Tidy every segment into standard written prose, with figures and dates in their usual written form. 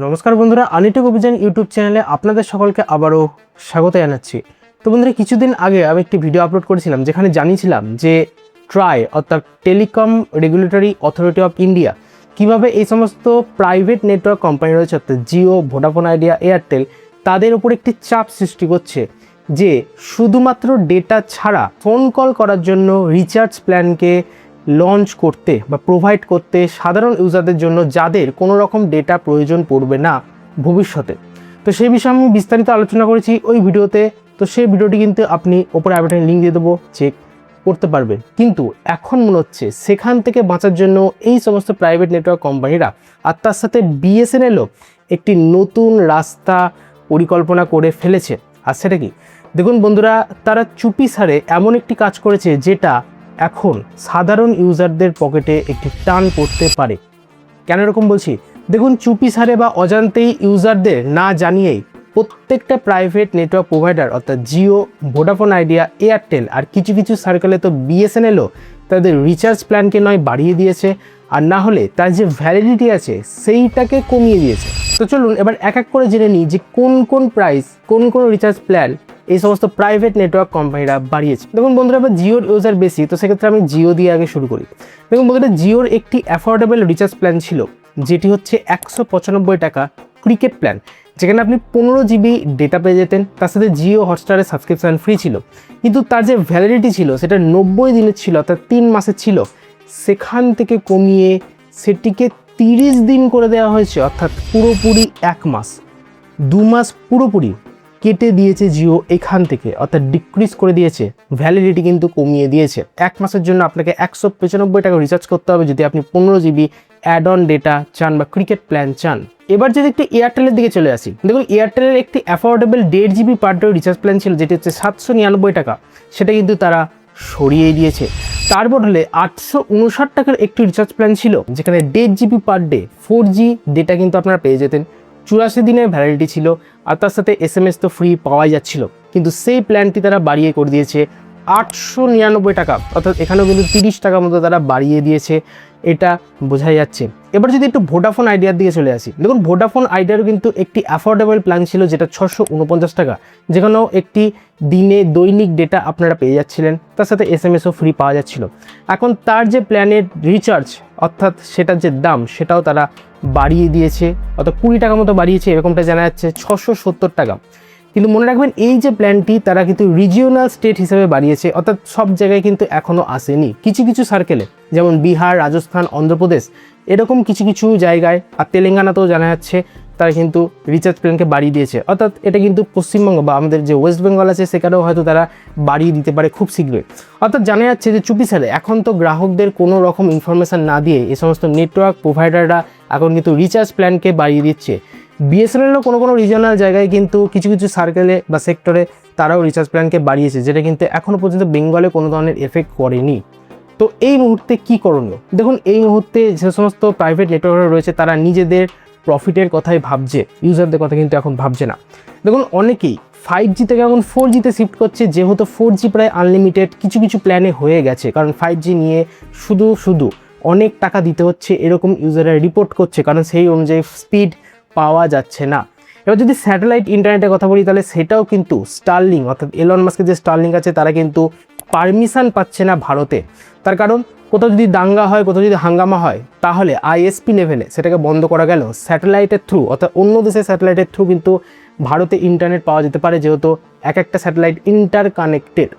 নমস্কার বন্ধুরা, আনিটেক অভিযান ইউটিউব চ্যানেলে আপনাদের সকলকে আবারও স্বাগত জানাচ্ছি। তো বন্ধুরা, কিছুদিন আগে আমি একটি ভিডিও আপলোড করেছিলাম যেখানে জানিয়েছিলাম যে ট্রাই অর্থাৎ telecom regulatory authority of India কীভাবে এই সমস্ত প্রাইভেট নেটওয়ার্ক কোম্পানি রয়েছে অর্থাৎ জিও, ভোডাফোন আইডিয়া, এয়ারটেল, তাদের উপর একটি চাপ সৃষ্টি করছে যে শুধুমাত্র ডেটা ছাড়া ফোন কল করার জন্য রিচার্জ প্ল্যানকে লঞ্চ করতে বা প্রোভাইড করতে সাধারণ ইউজারদের জন্য যাদের কোনো রকম ডেটা প্রয়োজন পড়বে না ভবিষ্যতে। তো সেই বিষয়ে আমি বিস্তারিত আলোচনা করেছি ওই ভিডিওতে। তো সেই ভিডিওটি কিন্তু আপনি ওপরে আই বাটনে লিঙ্ক দিয়ে দেবো, চেক করতে পারবেন। কিন্তু এখন মনে হচ্ছে সেখান থেকে বাঁচার জন্য এই সমস্ত প্রাইভেট নেটওয়ার্ক কোম্পানিরা আর তার সাথে বিএসএনএলও একটি নতুন রাস্তা পরিকল্পনা করে ফেলেছে। আর সেটা কি দেখুন বন্ধুরা, তারা চুপি সারে এমন একটি কাজ করেছে যেটা এখন সাধারণ ইউজারদের পকেটে একটি টান পড়তে পারে। কেন এরকম বলছি দেখুন, চুপি সারে বা অজান্তেই ইউজারদের না জানিয়েই প্রত্যেকটা প্রাইভেট নেটওয়ার্ক প্রোভাইডার অর্থাৎ জিও, ভোডাফোন আইডিয়া, এয়ারটেল আর কিছু কিছু সার্কেলে তো বিএসএনএলও তাদের রিচার্জ প্ল্যানকে নয় বাড়িয়ে দিয়েছে, আর না হলে তার যে ভ্যালিডিটি আছে সেইটাকে কমিয়ে দিয়েছে। তো চলুন এবার এক এক করে জেনে নিই যে কোন কোন প্রাইস, কোন কোন রিচার্জ প্ল্যান এই সমস্ত প্রাইভেট নেটওয়ার্ক কোম্পানিরা বাড়িয়েছে। দেখুন বন্ধুরা, এবার জিওর ইউজার বেশি, তো সেক্ষেত্রে আমি জিও দিয়ে আগে শুরু করি। দেখুন বন্ধুরা, জিওর একটি অ্যাফোর্ডেবল রিচার্জ প্ল্যান ছিল যেটি হচ্ছে 195 টাকা ক্রিকেট প্ল্যান, যেখানে আপনি 15 জিবি ডেটা পেয়ে যেতেন, তার সাথে জিও হটস্টারের সাবস্ক্রিপশান ফ্রি ছিল। কিন্তু তার যে ভ্যালিডিটি ছিল সেটা 90 দিনের ছিল, অর্থাৎ 3 মাসের ছিল। সেখান থেকে কমিয়ে সেটিকে 30 দিন করে দেওয়া হয়েছে, অর্থাৎ পুরোপুরি 1 মাস। 2 মাস পুরোপুরি কেটে দিয়েছে জিও এখান থেকে, অর্থাৎ ডিক্রিজ করে দিয়েছে, ভ্যালিডিটি কিন্তু কমিয়ে দিয়েছে। 1 মাসের জন্য আপনাকে 195 টাকা রিচার্জ করতে হবে যদি আপনি 15 জিবি অ্যাড অন ডেটা চান বা ক্রিকেট প্ল্যান চান। এবার যদি একটি এয়ারটেলের দিকে চলে আসি, দেখুন এয়ারটেলের একটি affordable 1.5 GB per day recharge plan ছিল যেটি হচ্ছে 799 টাকা, সেটা কিন্তু তারা সরিয়ে দিয়েছে। তার বদলে 859 টাকার একটি রিচার্জ প্ল্যান ছিল যেখানে 1.5 GB per day 4G data কিন্তু আপনারা পেয়ে যেতেন, 84 দিনের ভ্যালিডিটি ছিল, আর তার সাথে SMS তো ফ্রি পাওয়াই যাচ্ছিল। কিন্তু সেই প্ল্যানটি তারা বাড়িয়ে করে দিয়েছে 899 টাকা, অর্থাৎ এখানেও কিন্তু 30 টাকার মতো তারা বাড়িয়ে দিয়েছে, এটা বোঝাই যাচ্ছে। এবার যদি একটু ভোডাফোন আইডিয়ার দিকে চলে আসি, দেখুন ভোডাফোন আইডিয়ারও কিন্তু একটি অ্যাফোর্ডেবল প্ল্যান ছিল যেটা 649 টাকা, যেখানেও একটি দিনে দৈনিক ডেটা আপনারা পেয়ে যাচ্ছিলেন, তার সাথে SMSও ফ্রি পাওয়া যাচ্ছিল। এখন তার যে প্ল্যানের রিচার্জ অর্থাৎ সেটার যে দাম সেটাও তারা বাড়িয়ে দিয়েছে, অর্থাৎ 20 টাকা মতো বাড়িয়েছে, এরকমটা জানা যাচ্ছে 670 টাকা। কিন্তু মনে রাখবেন এই যে প্ল্যানটি তারা কিন্তু রিজিওনাল স্টেট হিসেবে বাড়িয়েছে, অর্থাৎ সব জায়গায় কিন্তু এখনও আসেনি। কিছু কিছু সার্কেলে যেমন বিহার, রাজস্থান, অন্ধ্রপ্রদেশ এরকম কিছু কিছু জায়গায়, আর তেলেঙ্গানাতেও জানা যাচ্ছে তারা কিন্তু রিচার্জ প্ল্যানকে বাড়িয়ে দিয়েছে। অর্থাৎ এটা কিন্তু পশ্চিমবঙ্গ বা আমাদের যে ওয়েস্ট বেঙ্গল আছে সেখানেও হয়তো তারা বাড়িয়ে দিতে পারে খুব শীঘ্রই। অর্থাৎ জানা যাচ্ছে যে চুপি সারে এখন তো গ্রাহকদের কোনো রকম ইনফরমেশান না দিয়ে এই সমস্ত নেটওয়ার্ক প্রোভাইডাররা এখন কিন্তু রিচার্জ প্ল্যানকে বাড়িয়ে দিচ্ছে। বিএসএনএলও কোনো রিজিওনাল জায়গায় কিন্তু কিছু কিছু সার্কেলে বা সেক্টরে তারাও রিচার্জ প্ল্যানকে বাড়িয়েছে, যেটা কিন্তু এখনও পর্যন্ত বেঙ্গলে কোনো ধরনের এফেক্ট করেনি। তো এই মুহূর্তে কি করণীয়? দেখুন এই মুহূর্তে যে সমস্ত প্রাইভেট নেটওয়ার্ক রয়েছে তারা নিজেদের প্রফিটের কথাই ভাবছে, ইউজারদের কথা কিন্তু এখন ভাবছে না। দেখুন অনেকেই 5G থেকে এখন 4Gতে শিফট করছে, যেহেতু 4G প্রায় আনলিমিটেড কিছু কিছু প্ল্যানে হয়ে গেছে, কারণ 5G নিয়ে শুধু অনেক টাকা দিতে হচ্ছে এরকম ইউজাররা রিপোর্ট করছে, কারণ সেই অনুযায়ী স্পিড পাওয়া যাচ্ছে না। এবার যদি স্যাটেলাইট ইন্টারনেটের কথা বলি তাহলে সেটাও কিন্তু স্টারলিংক অর্থাৎ এলন মাস্কের যে স্টারলিংক আছে তারা কিন্তু পারমিশন পাচ্ছে না ভারতে। তার কারণ কোথাও যদি দাঙ্গা হয়, কোথাও যদি হাঙ্গামা হয়, তাহলে আইএসপি লেভেলে সেটাকে বন্ধ করা গেল, স্যাটেলাইটের থ্রু অর্থাৎ অন্য দেশের স্যাটেলাইটের থ্রু কিন্তু ভারতে ইন্টারনেট পাওয়া যেতে পারে, যেহেতু এক একটা স্যাটেলাইট ইন্টারকানেক্টেড।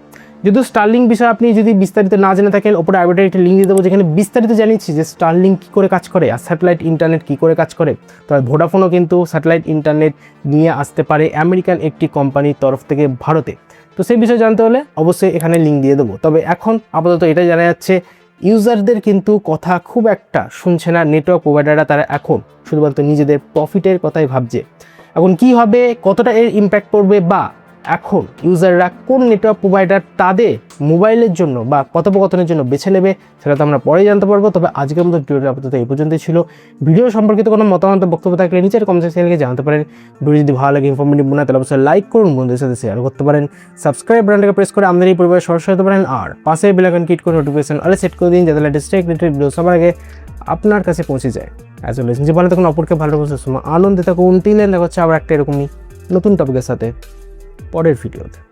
যদিও স্টারলিংক বিষয়ে আপনি যদি বিস্তারিত না জেনে থাকেন, ওপরে আইবাটনে একটা লিঙ্ক দিয়ে দেবো যেখানে বিস্তারিত জানিয়েছি যে স্টারলিংক কী করে কাজ করে আর স্যাটেলাইট ইন্টারনেট কী করে কাজ করে। তবে ভোডাফোনও কিন্তু স্যাটেলাইট ইন্টারনেট নিয়ে আসতে পারে আমেরিকান একটি কোম্পানির তরফ থেকে ভারতে। তো সেই বিষয়ে জানতে হলে অবশ্যই এখানে লিঙ্ক দিয়ে দেবো। তবে এখন আপাতত এটা জানা যাচ্ছে ইউজারদের কিন্তু কথা খুব একটা শুনছে না নেটওয়ার্ক প্রোভাইডাররা, তারা এখন শুধুমাত্র নিজেদের প্রফিটের কথাই ভাবছে। এখন কি হবে, কতটা এর ইম্প্যাক্ট পড়বে, বা এখন ইউজাররা কোন নেটওয়ার্ক প্রোভাইডার তাদের মোবাইলের জন্য বা কথোপকথনের জন্য বেছে নেবে সেটা তো আমরা পরেই জানতে পারবো। তবে আজকের মতো ভিডিওটা আপাতত এই পর্যন্তই ছিল। ভিডিও সম্পর্কিত কোনো মতামত বক্তব্য থাকলে নিচের কমেন্ট সেকশনে জানাতে পারেন। ভিডিও যদি ভালো লাগে, ইনফরমেটিভ মনে হয় তাহলে অবশ্যই লাইক করুন, বন্ধুদের সাথে শেয়ার করতে পারেন, সাবস্ক্রাইব বাটনটাকে প্রেস করে আমাদের এই পরিবারের সদস্য হতে পারেন, আর পাশে বেল আইকন ক্লিক করে নোটিফিকেশন অলে সেট করে দিন যাতে লেটেস্ট রিলেটেড ভিডিও সবার আগে আপনার কাছে পৌঁছে যায়। অ্যাজ অলওয়েজ যে ভালো তখন অপরকে ভালোবাসা সময় আনন্দে থাকুন। দেখা হচ্ছে আবার একটা এরকমই নতুন টপিকের সাথে পরের ভিডিওতে।